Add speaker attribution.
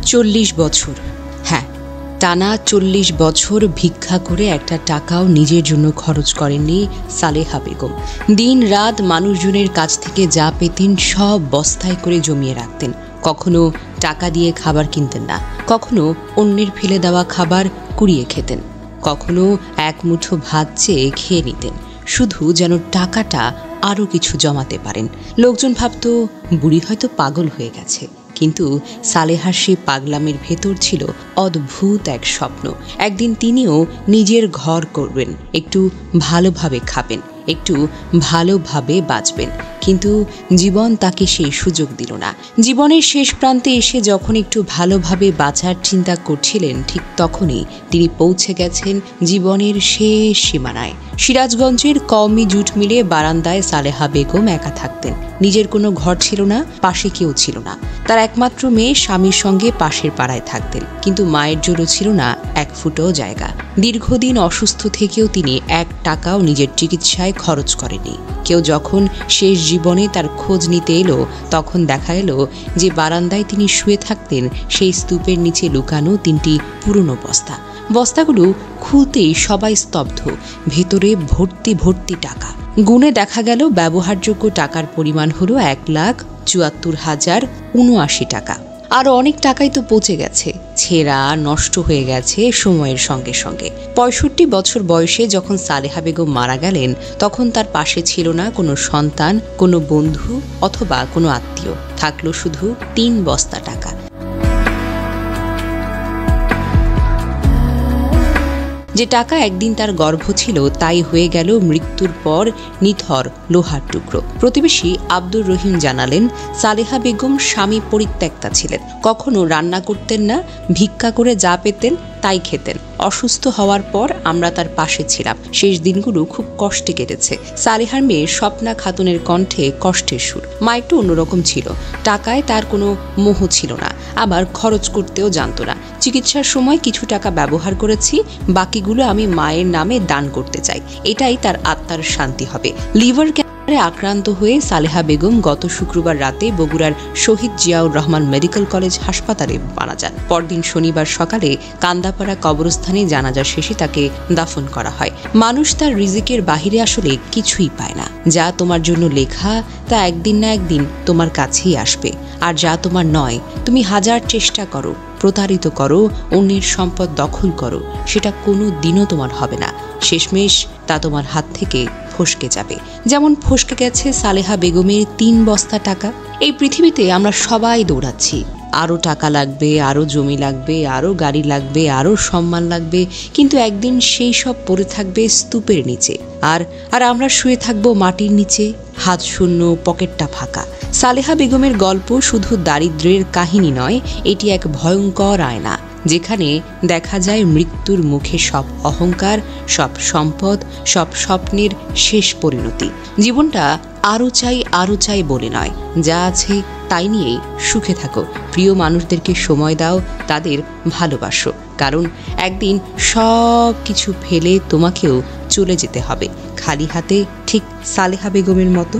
Speaker 1: 40 বছর, হ্যাঁ, টানা 40 বছর ভিক্ষা করে একটা টাকাও নিজের জন্য খরচ করেননি সালেহা বেগম। দিন রাত মানুষজনের কাছ থেকে যা পেতেন সব বস্তায় করে জমিয়ে রাখতেন। কখনো টাকা দিয়ে খাবার কিনতেন না, কখনো অন্যের ফেলে দেওয়া খাবার কুড়িয়ে খেতেন, কখনো এক মুঠো ভাত চেয়ে খেয়ে নিতেন, শুধু যেন টাকাটা আরও কিছু জমাতে পারেন। লোকজন ভাবত বুড়ি হয়তো পাগল হয়ে গেছে, কিন্তু সালেহার সে পাগলামের ভেতর ছিল অদ্ভুত এক স্বপ্ন। একদিন তিনিও নিজের ঘর করবেন, একটু ভালোভাবে খাবেন, একটু ভালোভাবে বাঁচবেন। কিন্তু জীবন তাকে সেই সুযোগ দিল না। জীবনের শেষ প্রান্তে এসে যখন একটু ভালোভাবে বাঁচার চিন্তা করছিলেন, ঠিক তখনই তিনি পৌঁছে গেছেন জীবনের শেষ সীমানায়। সিরাজগঞ্জের কওমি জুট মিলে বারান্দায় সালেহা বেগম একা থাকতেন। নিজের কোনো ঘর ছিল না, পাশে কেউ ছিল না। তার একমাত্র মেয়ে স্বামীর সঙ্গে পাশের পাড়ায় থাকতেন, কিন্তু মায়ের জন্য ছিল না এক ফুটও জায়গা। দীর্ঘদিন অসুস্থ থেকেও তিনি 1 টাকাও নিজের চিকিৎসায় খরচ করেনি। কেউ যখন শেষ জীবনে তার খোঁজ নিতে এলো, তখন দেখা এলো যে বারান্দায় তিনি শুয়ে থাকতেন সেই স্তূপের নিচে লুকানো 3টি পুরনো বস্তা। বস্তাগুলো খুলতেই সবাই স্তব্ধ। ভেতরে ভর্তি ভর্তি টাকা। গুণে দেখা গেল ব্যবহারযোগ্য টাকার পরিমাণ হলো 1,74,079 টাকা। আর অনেক টাকাই তো পচে গেছে, ছেঁড়া, নষ্ট হয়ে গেছে সময়ের সঙ্গে সঙ্গে। 65 বছর বয়সে যখন সালেহা বেগম মারা গেলেন, তখন তার পাশে ছিল না কোনো সন্তান, কোনো বন্ধু অথবা কোনো আত্মীয়। থাকলো শুধু 3 বস্তা টাকা। যে টাকা একদিন তার গর্ভ ছিল, তাই হয়ে গেল মৃত্যুর পর নিথর লোহার টুকরো। প্রতিবেশী আব্দুর রহিম জানালেন, সালেহা বেগম স্বামী পরিত্যক্তা ছিলেন। কখনো রান্না করতেন না, ভিক্ষা করে যা পেতেন তাই খেতেন। অসুস্থ হওয়ার পর আমরা তার পাশে ছিলাম। শেষ দিনগুলো খুব কষ্টে কেটেছে। সালেহার মেয়ে স্বপ্না খাতুনের কণ্ঠে কষ্টের সুর। মা একটু অন্যরকম ছিল। টাকায় তার কোনো মোহ ছিল না, আবার খরচ করতেও জানতো না। চিকিৎসার সময় কিছু টাকা ব্যবহার করেছি, বাকিগুলো আমি মায়ের নামে দান করতে চাই। এটাই তার আত্মার শান্তি হবে। লিভার আক্রান্ত হয়ে সালেহা বেগম গত শুক্রবার রাতে বগুড়ার শহীদ জিয়াউর রহমান মেডিকেল কলেজ হাসপাতালে মারা যান। পরদিন শনিবার সকালে কান্দাপাড়া কবরস্থানে জানাজা শেষে তাকে দাফন করা হয়। মানুষ তার রিজিকের বাহিরে আসলে কিছুই পায় না। যা তোমার জন্য লেখা তা একদিন না একদিন তোমার কাছেই আসবে। আর যা তোমার নয়, তুমি 1000 চেষ্টা করো, প্রতারিত করো, অন্যের সম্পদ দখল করো, সেটা কোনো দিনও তোমার হবে না। শেষমেশ তা তোমার হাত থেকে ফসকে যাবে, যেমন ফসকে গেছে সালেহা বেগমের 3 বস্তা টাকা। এই পৃথিবীতে আমরা সবাই দৌড়াচ্ছি, আরও টাকা লাগবে, আরও জমি লাগবে, আরও গাড়ি লাগবে, আরও সম্মান লাগবে, কিন্তু একদিন সেই সব পড়ে থাকবে স্তূপের নিচে। আর আমরা শুয়ে থাকবো মাটির নিচে, হাত শূন্য, পকেটটা ফাঁকা। সালেহা বেগমের গল্প শুধু দারিদ্র্যের কাহিনী নয়, এটি এক ভয়ঙ্কর আয়না, যেখানে দেখা যায় মৃত্যুর মুখে সব অহংকার, সব সম্পদ, সব স্বপ্নের শেষ পরিণতি। জীবনটা আরও চাই বলে নয়, যা আছে তাই নিয়েই সুখে থাকো। প্রিয় মানুষদেরকে সময় দাও, তাদের ভালোবাসো, কারণ একদিন সব কিছু ফেলে তোমাকেও চলে যেতে হবে, খালি হাতে, ঠিক সালেহা বেগমের মতো।